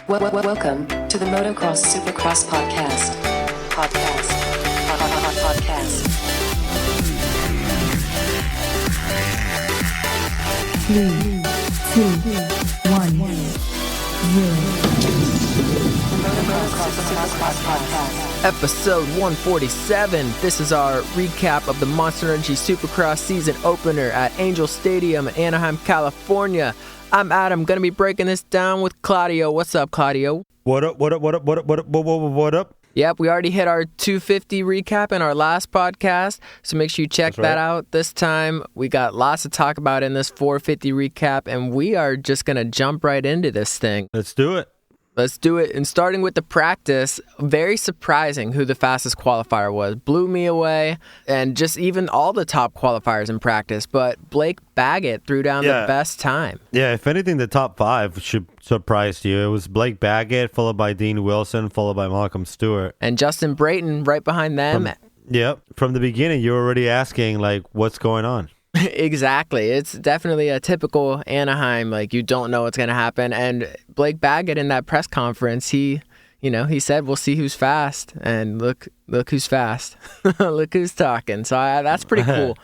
Welcome to the Motocross Supercross podcast. Podcast. 3, 2, 1, 0. Episode 147. This is our recap of the Monster Energy Supercross season opener at Angel Stadium in Anaheim, California. I'm Adam, gonna be breaking this down with Claudio. What's up, Claudio? What up? Yep, we already hit our 250 recap in our last podcast, so make sure you check that out. This time, we got lots to talk about in this 450 recap, and we are just gonna jump right into this thing. Let's do it. Let's do it. And starting with the practice, very surprising who the fastest qualifier was. Blew me away. And just even all the top qualifiers in practice. But Blake Baggett threw down the best time. Yeah, if anything, the top five should surprise you. It was Blake Baggett, followed by Dean Wilson, followed by Malcolm Stewart. And Justin Brayton right behind them. From the beginning, you were already asking, like, what's going on? Exactly. It's definitely a typical Anaheim, like you don't know what's going to happen. And Blake Baggett in that press conference, he said, we'll see who's fast. And look who's fast. Look who's talking. So that's pretty cool.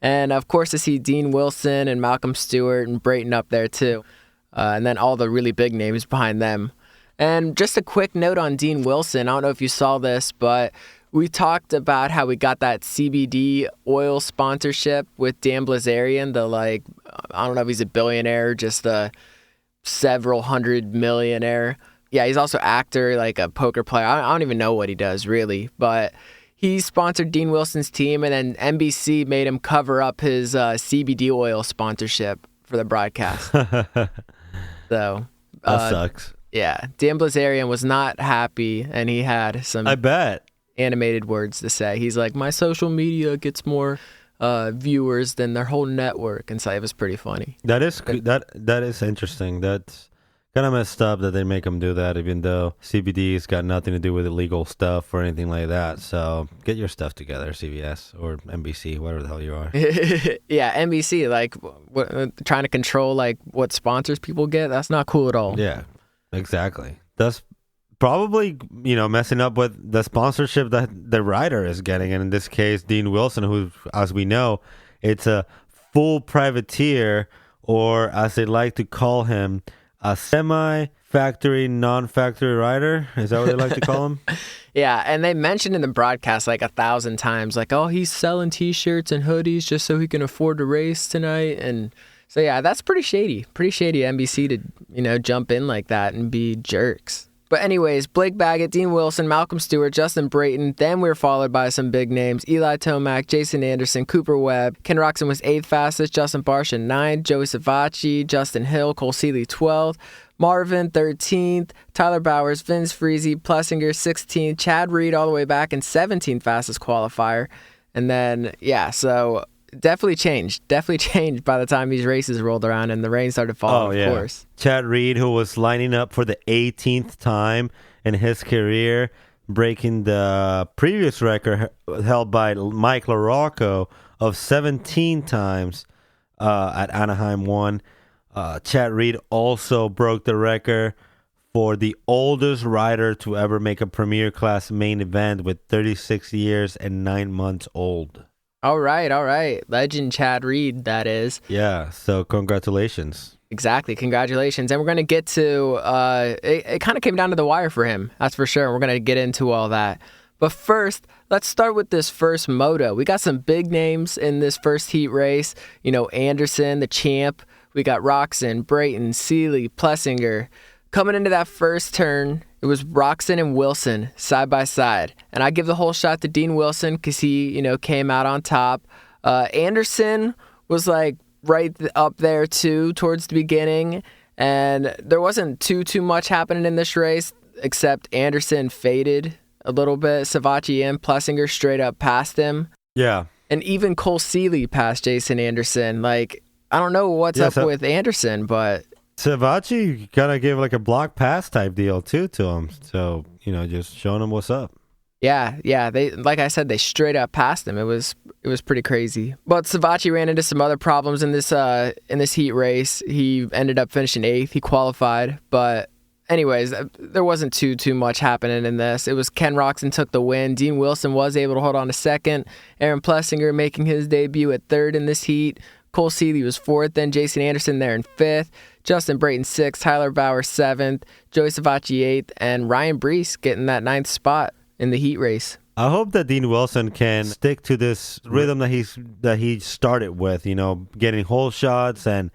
And of course, to see Dean Wilson and Malcolm Stewart and Brayton up there too. And then all the really big names behind them. And just a quick note on Dean Wilson. I don't know if you saw this, but we talked about how we got that CBD oil sponsorship with Dan Blazarian, I don't know if he's a billionaire, just a several hundred millionaire. Yeah, he's also actor, like a poker player. I don't even know what he does, really. But he sponsored Dean Wilson's team, and then NBC made him cover up his CBD oil sponsorship for the broadcast. So that sucks. Yeah, Dan Blazarian was not happy, and he had some... I bet. Animated words to say. He's like, my social media gets more viewers than their whole network, and so it was pretty funny. That is interesting. That's kind of messed up that they make him do that, even though CBD's got nothing to do with illegal stuff or anything like that. So get your stuff together, CBS or NBC, whatever the hell you are. Yeah, NBC, trying to control what sponsors people get. That's not cool at all. Yeah, exactly. That's probably, messing up with the sponsorship that the rider is getting. And in this case, Dean Wilson, who, as we know, it's a full privateer, or as they like to call him, a semi-factory, non-factory rider. Is that what they like to call him? Yeah, and they mentioned in the broadcast 1,000 times, he's selling T-shirts and hoodies just so he can afford to race tonight. And so, yeah, that's pretty shady. Pretty shady NBC to, jump in like that and be jerks. But anyways, Blake Baggett, Dean Wilson, Malcolm Stewart, Justin Brayton. Then we were followed by some big names. Eli Tomac, Jason Anderson, Cooper Webb. Ken Roczen was 8th fastest. Justin Barcia 9th. Joey Savacci, Justin Hill, Cole Seeley 12th. Marvin 13th. Tyler Bowers, Vince Friese, Plessinger 16th. Chad Reed all the way back in 17th fastest qualifier. And then, so... Definitely changed by the time these races rolled around and the rain started falling, of course. Chad Reed, who was lining up for the 18th time in his career, breaking the previous record held by Mike LaRocco of 17 times at Anaheim 1. Chad Reed also broke the record for the oldest rider to ever make a Premier Class main event with 36 years and 9 months old. All right. Legend Chad Reed, that is. Yeah, so congratulations. Exactly, congratulations. And we're going to get to, it kind of came down to the wire for him, that's for sure. We're going to get into all that. But first, let's start with this first moto. We got some big names in this first heat race. Anderson, the champ. We got Roczen, Brayton, Seeley, Plessinger. Coming into that first turn, it was Roczen and Wilson side by side. And I give the whole shot to Dean Wilson because he, came out on top. Anderson was right up there too towards the beginning. And there wasn't too much happening in this race except Anderson faded a little bit. Savacci and Plessinger straight up passed him. Yeah. And even Cole Seeley passed Jason Anderson. I don't know what's up with Anderson, but... Savacci kind of gave a block pass type deal too to him. So, just showing him what's up. Yeah. They, like I said, they straight up passed him. It was pretty crazy. But Savacci ran into some other problems in this heat race. He ended up finishing 8th. He qualified, but anyways, there wasn't too much happening in this. It was Ken Roczen took the win. Dean Wilson was able to hold on to second. Aaron Plessinger making his debut at third in this heat. Cole Seeley was fourth. Then Jason Anderson there in fifth. Justin Brayton sixth. Tyler Bauer seventh. Joey Savacci eighth. And Ryan Brees getting that ninth spot in the heat race. I hope that Dean Wilson can stick to this rhythm that he started with, getting hole shots and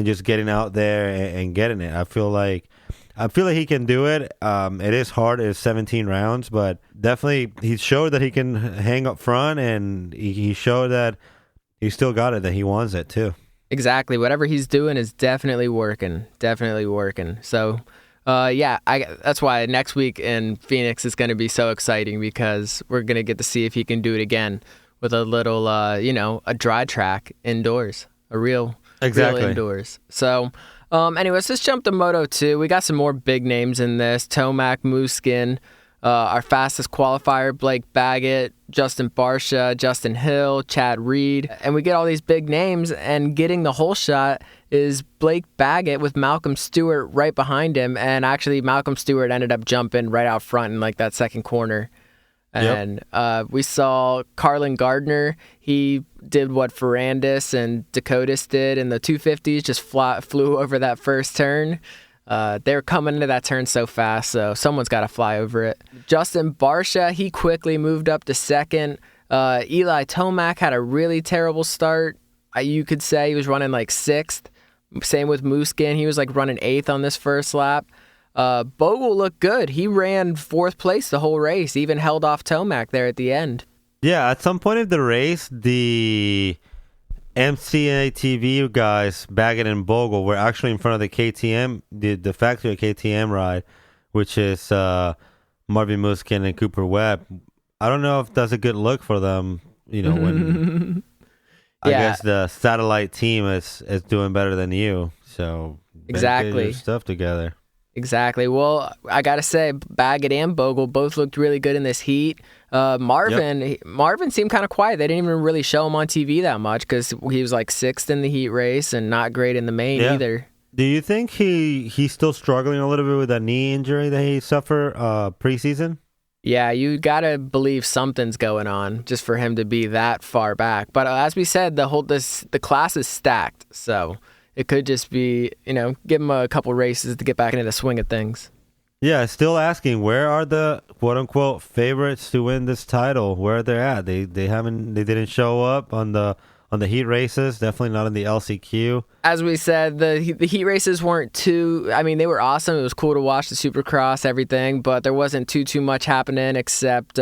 just getting out there and getting it. I feel like he can do it. It is hard. It's 17 rounds, but definitely he showed that he can hang up front, and he showed that he still got it, that he wants it too. Exactly. Whatever he's doing is definitely working. Definitely working. So, that's why next week in Phoenix is going to be so exciting, because we're going to get to see if he can do it again with a little, a dry track indoors, a real indoors. So, anyways, let's jump to Moto 2. We got some more big names in this. Tomac, Muskin, our fastest qualifier, Blake Baggett, Justin Barcia, Justin Hill, Chad Reed. And we get all these big names, and getting the whole shot is Blake Baggett with Malcolm Stewart right behind him. And actually, Malcolm Stewart ended up jumping right out front in like that second corner. And we saw Carlin Gardner. He did what Ferrandis and Dakotas did in the 250s, just flew over that first turn. They were coming into that turn so fast, so someone's got to fly over it. Justin Barcia, he quickly moved up to second. Eli Tomac had a really terrible start. You could say he was running like sixth. Same with Muskin. He was like running eighth on this first lap. Bogle looked good. He ran fourth place the whole race, even held off Tomac there at the end. Yeah, at some point of the race, the MCATV guys, Baggett and Bogle, were actually in front of the KTM, the factory KTM ride, which is Marvin Muskin and Cooper Webb. I don't know if that's a good look for them, when I guess the satellite team is doing better than you. So exactly, get your stuff together. Exactly. Well, I got to say, Baggett and Bogle both looked really good in this heat. Marvin seemed kind of quiet. They didn't even really show him on TV that much, because he was like sixth in the heat race and not great in the main either. Do you think he's still struggling a little bit with that knee injury that he suffered preseason? Yeah, you got to believe something's going on just for him to be that far back. But as we said, the class is stacked, so it could just be, give him a couple races to get back into the swing of things. Yeah, still asking, where are the quote-unquote favorites to win this title? Where they're at? They didn't show up on the heat races, definitely not in the LCQ. As we said, the heat races weren't they were awesome. It was cool to watch the Supercross, everything, but there wasn't too much happening, except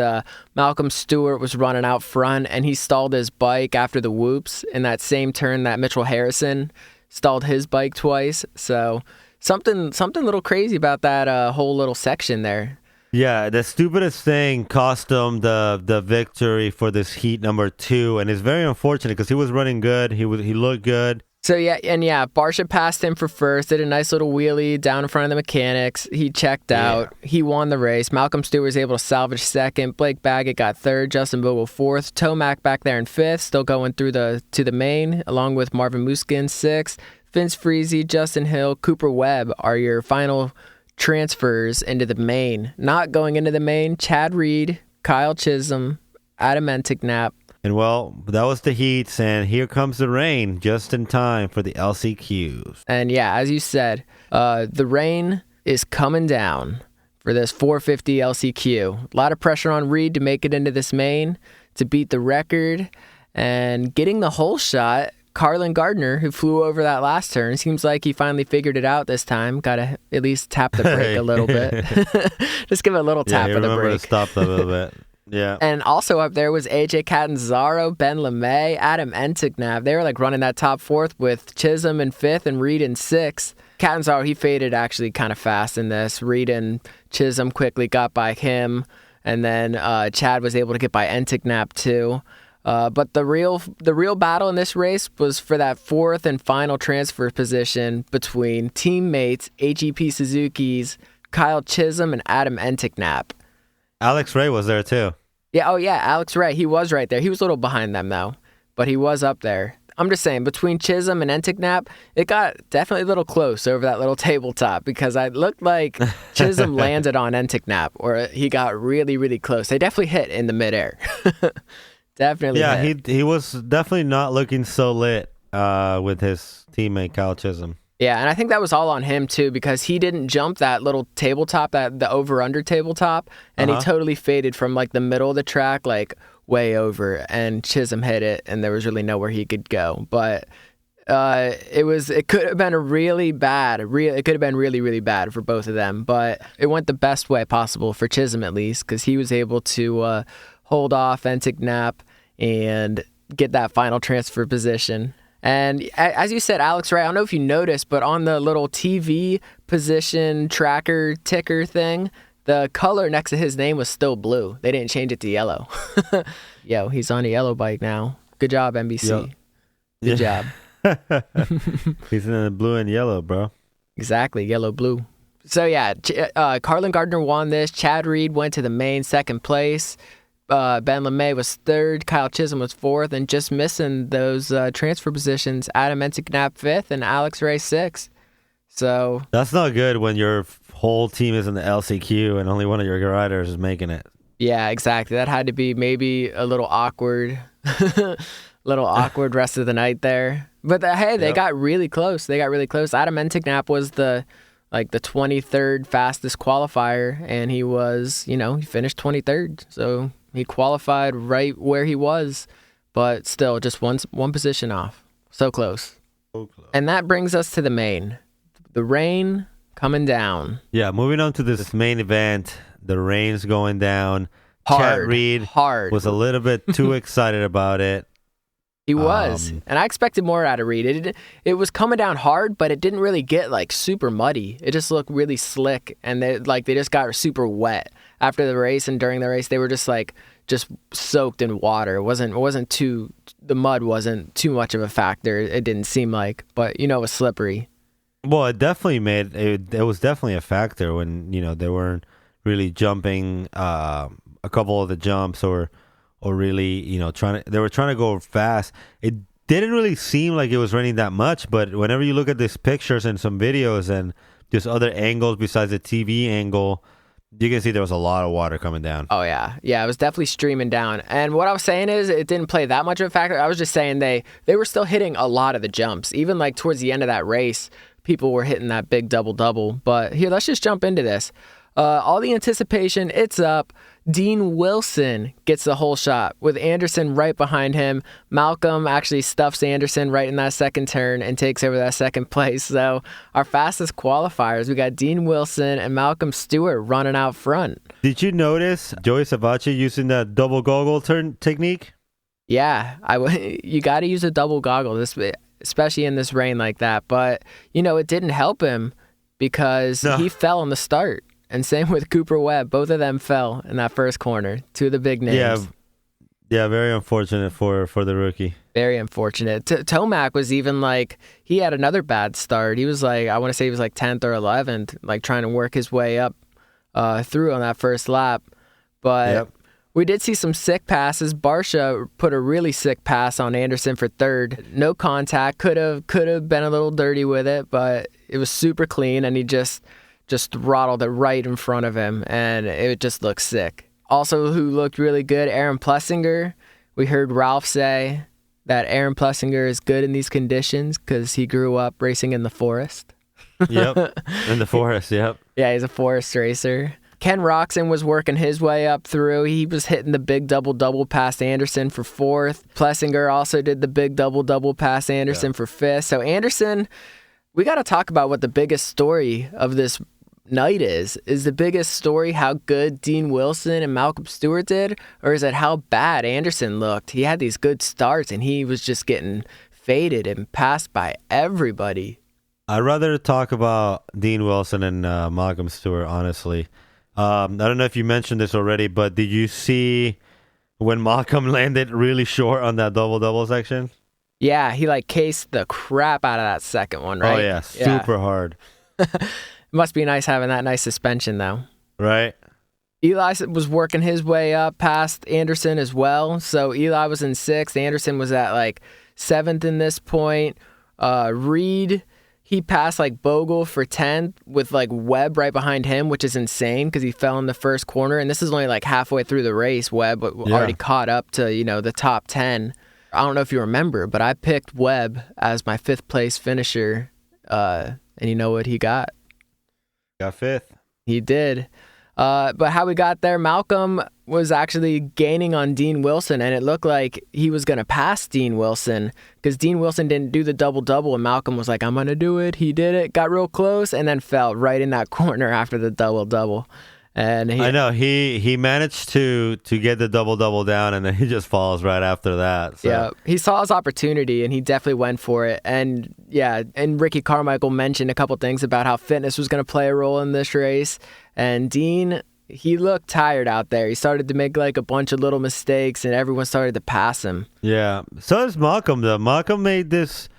Malcolm Stewart was running out front, and he stalled his bike after the whoops in that same turn that Mitchell Harrison stalled his bike twice. So something a little crazy about that whole little section there. Yeah, the stupidest thing cost him the victory for this heat number 2, and it's very unfortunate because he was running good. He looked good. So Barcia passed him for first, did a nice little wheelie down in front of the mechanics. He checked out. He won the race. Malcolm Stewart was able to salvage second. Blake Baggett got third. Justin Bogle fourth. Tomac back there in fifth, still going through to the main, along with Marvin Muskin sixth. Vince Freese, Justin Hill, Cooper Webb are your final transfers into the main. Not going into the main, Chad Reed, Kyle Chisholm, Adam Enticknap. And that was the heats, and here comes the rain just in time for the LCQs. And as you said, the rain is coming down for this 450 LCQ. A lot of pressure on Reed to make it into this main, to beat the record, and getting the whole shot. Carlin Gardner, who flew over that last turn, seems like he finally figured it out this time. Got to at least tap the brake a little bit. Just give it a little tap of the brake. To stop a little bit. Yeah. And also up there was AJ Catanzaro, Ben LeMay, Adam Enticknap. They were like running that top fourth with Chisholm in fifth and Reed in sixth. Catanzaro, he faded actually kind of fast in this. Reed and Chisholm quickly got by him. And then Chad was able to get by Enticknap too. But the real battle in this race was for that fourth and final transfer position between teammates HEP Suzuki's Kyle Chisholm and Adam Enticknap. Alex Ray was there too. Yeah, Alex Ray. He was right there. He was a little behind them though, but he was up there. I'm just saying, between Chisholm and Enticknap, it got definitely a little close over that little tabletop because I looked like Chisholm landed on Enticknap, or he got really, really close. They definitely hit in the midair. Definitely. Yeah, hit. he was definitely not looking so lit with his teammate Kyle Chisholm. Yeah, and I think that was all on him too because he didn't jump that little tabletop, the over-under tabletop, and he totally faded from like the middle of the track, like way over, and Chisholm hit it, and there was really nowhere he could go. But it could have been really, really bad for both of them. But it went the best way possible for Chisholm at least because he was able to hold off Enticknap and get that final transfer position. And as you said, Alex, right, I don't know if you noticed, but on the little TV position tracker ticker thing, the color next to his name was still blue. They didn't change it to yellow. Yo, he's on a yellow bike now. Good job, NBC. Good job. He's in the blue and yellow, bro. Exactly, yellow-blue. So, yeah, Carlin Gardner won this. Chad Reed went to the main second place. Ben LeMay was third, Kyle Chisholm was fourth, and just missing those transfer positions, Adam Enticknap fifth and Alex Ray sixth. So that's not good when your whole team is in the LCQ and only one of your riders is making it. Yeah, exactly. That had to be maybe a little awkward, rest of the night there. But hey, they got really close. Adam Enticknap was the 23rd fastest qualifier, and he was, he finished 23rd. So he qualified right where he was, but still just one position off. So close. And that brings us to the main. The rain coming down. Yeah, moving on to this main event. The rain's going down. Hard. Chad Reed was a little bit too excited about it. He was. And I expected more out of Reed. It was coming down hard, but it didn't really get super muddy. It just looked really slick, and they just got super wet after the race, and during the race they were just soaked in water. The mud wasn't too much of a factor. It didn't seem like, but it was slippery. Well, it definitely it was definitely a factor when they weren't really jumping a couple of the jumps or really they were trying to go fast. It didn't really seem like it was raining that much, but whenever you look at these pictures and some videos and just other angles besides the TV angle, you can see there was a lot of water coming down. Oh yeah, it was definitely streaming down. And what I was saying is it didn't play that much of a factor. I was just saying they were still hitting a lot of the jumps, even towards the end of that race. People were hitting that big double-double. But here, let's just jump into this. All the anticipation, it's up. Dean Wilson gets the whole shot with Anderson right behind him. Malcolm actually stuffs Anderson right in that second turn and takes over that second place. So our fastest qualifiers, we got Dean Wilson and Malcolm Stewart running out front. Did you notice Joey Savachi using that double goggle turn technique? Yeah, you got to use a double goggle, especially in this rain like that. But, it didn't help him because he fell on the start. And same with Cooper Webb. Both of them fell in that first corner. Two of the big names. Yeah, very unfortunate for the rookie. Very unfortunate. Tomac was even he had another bad start. He was I want to say he was 10th or 11th, trying to work his way up through on that first lap. But we did see some sick passes. Barsha put a really sick pass on Anderson for third. No contact. Could have been a little dirty with it, but it was super clean, and he just throttled it right in front of him, and it just looked sick. Also, who looked really good, Aaron Plessinger. We heard Ralph say that Aaron Plessinger is good in these conditions because he grew up racing in the forest. Yep, in the forest, yep. Yeah, he's a forest racer. Ken Roxon was working his way up through. He was hitting the big double-double past Anderson for fourth. Plessinger also did the big double-double past Anderson for fifth. So Anderson, we got to talk about what the biggest story of this night is the biggest story how good Dean Wilson and Malcolm Stewart did, or is it how bad Anderson looked? He had these good starts and he was just getting faded and passed by everybody. I'd rather talk about Dean Wilson and Malcolm Stewart, honestly. I don't know if you mentioned this already, but did you see when Malcolm landed really short on that double-double section? Yeah, he cased the crap out of that second one, right? Oh yeah, super hard. Must be nice having that nice suspension, though. Right. Eli was working his way up past Anderson as well. So Eli was in sixth. Anderson was at 7th in this point. Reed, he passed like Bogle for 10th with like Webb right behind him, which is insane because he fell in the first corner. And this is only like halfway through the race. Webb already caught up to, the top 10. I don't know if you remember, but I picked Webb as my 5th place finisher. And you know what he got? Got 5th. He did. But how we got there, Malcolm was actually gaining on Dean Wilson, and it looked like he was going to pass Dean Wilson because Dean Wilson didn't do the double-double, and Malcolm was like, I'm going to do it. He did it, got real close, and then fell right in that corner after the double-double. And I know he managed to get the double down, and then he just falls right after that. So. Yeah, he saw his opportunity, and he definitely went for it. And and Ricky Carmichael mentioned a couple things about how fitness was going to play a role in this race. And Dean, he looked tired out there. He started to make like a bunch of little mistakes, and everyone started to pass him. Yeah, so does Malcolm though. Malcolm made these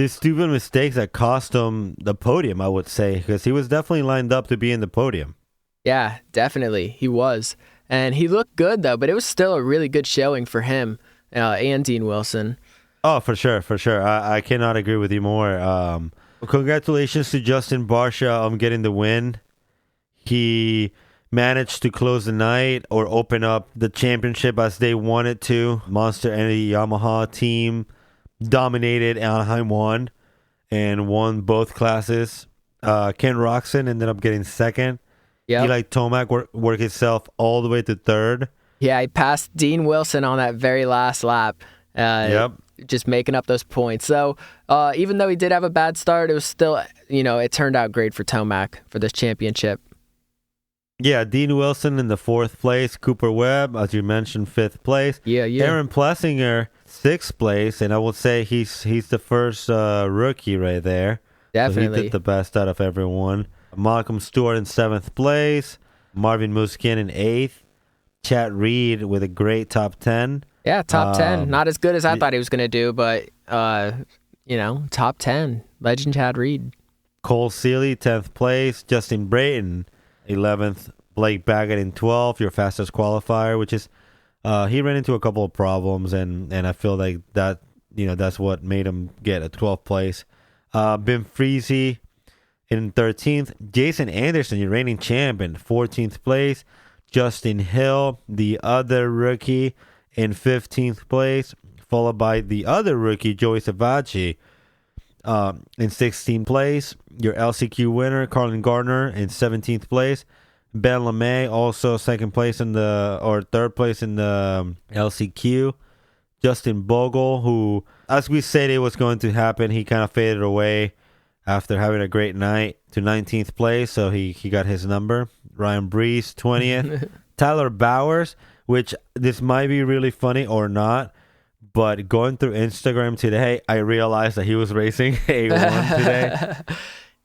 stupid mistakes that cost him the podium, I would say, because he was definitely lined up to be in the podium. Yeah, definitely. He was. And he looked good, though, but it was still a really good showing for him and Dean Wilson. Oh, for sure. I cannot agree with you more. Congratulations to Justin Barsha on getting the win. He managed to close the night or open up the championship as they wanted to. Monster Energy Yamaha team dominated Anaheim 1 and won both classes. Ken Roxon ended up getting 2nd. Yep. He let Tomac work himself all the way to 3rd. Yeah, he passed Dean Wilson on that very last lap. Just making up those points. So even though he did have a bad start, it was still, it turned out great for Tomac for this championship. Yeah, Dean Wilson in the 4th place. Cooper Webb, as you mentioned, 5th place. Yeah. Aaron Plessinger, 6th place. And I would say he's the first rookie right there. Definitely. So he did the best out of everyone. Malcolm Stewart in 7th place. Marvin Musquin in 8th. Chad Reed with a great top 10. Yeah, top 10. Not as good as I thought he was going to do, but, top 10. Legend Chad Reed. Cole Seeley, 10th place. Justin Brayton, 11th. Blake Baggett in 12th, your fastest qualifier, which is, he ran into a couple of problems, and I feel like that, that's what made him get a 12th place. Bim Freezy in 13th. Jason Anderson, your reigning champ, in 14th place. Justin Hill, the other rookie, in 15th place, followed by the other rookie, Joey Savacci, in 16th place. Your LCQ winner, Carlin Gardner, in 17th place. Ben LeMay, also 3rd place in the LCQ. Justin Bogle, who, as we said it was going to happen, he kind of faded away after having a great night, to 19th place, so he got his number. Ryan Brees, 20th. Tyler Bowers, which this might be really funny or not, but going through Instagram today, I realized that he was racing A1 today.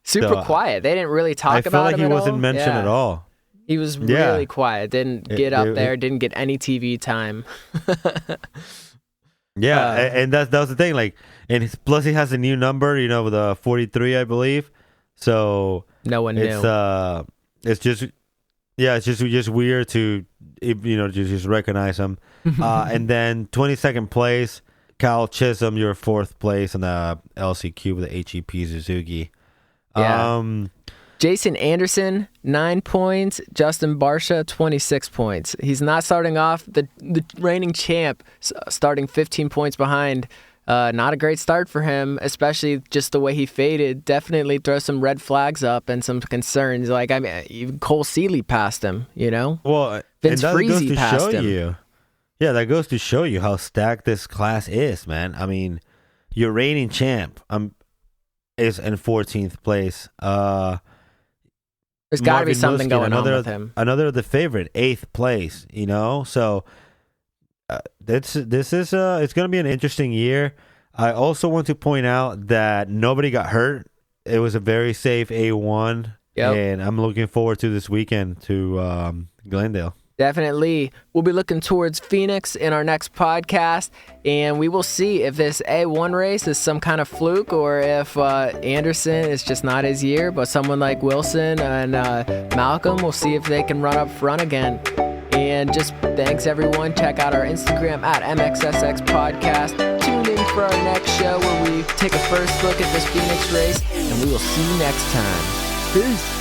Super quiet. They didn't really talk about him at all. I feel like he wasn't mentioned at all. He was really quiet. Didn't get up there. Didn't get any TV time. Yeah, and that was the thing. Like, and plus he has a new number, the 43, I believe. So no one knew. It's just weird to just recognize him. And then 22nd place, Kyle Chisholm, your 4th place in the LCQ with the HEP Suzuki. Yeah. Jason Anderson, 9 points. Justin Barsha, 26 points. He's not starting off the reigning champ, starting 15 points behind. Not a great start for him, especially just the way he faded. Definitely throw some red flags up and some concerns. Like, even Cole Seeley passed him, Well, Vince Freezy passed him. Yeah, that goes to show you how stacked this class is, man. I mean, your reigning champ is in 14th place. There's got to be something going on with him. Another of the favorite, 8th place, So this is it's going to be an interesting year. I also want to point out that nobody got hurt. It was a very safe A1, and I'm looking forward to this weekend to Glendale. Definitely. We'll be looking towards Phoenix in our next podcast, and we will see if this A1 race is some kind of fluke or if Anderson is just not his year, but someone like Wilson and Malcolm, we'll see if they can run up front again. And just thanks, everyone. Check out our Instagram at MXSX Podcast. Tune in for our next show where we take a first look at this Phoenix race, and we will see you next time. Peace.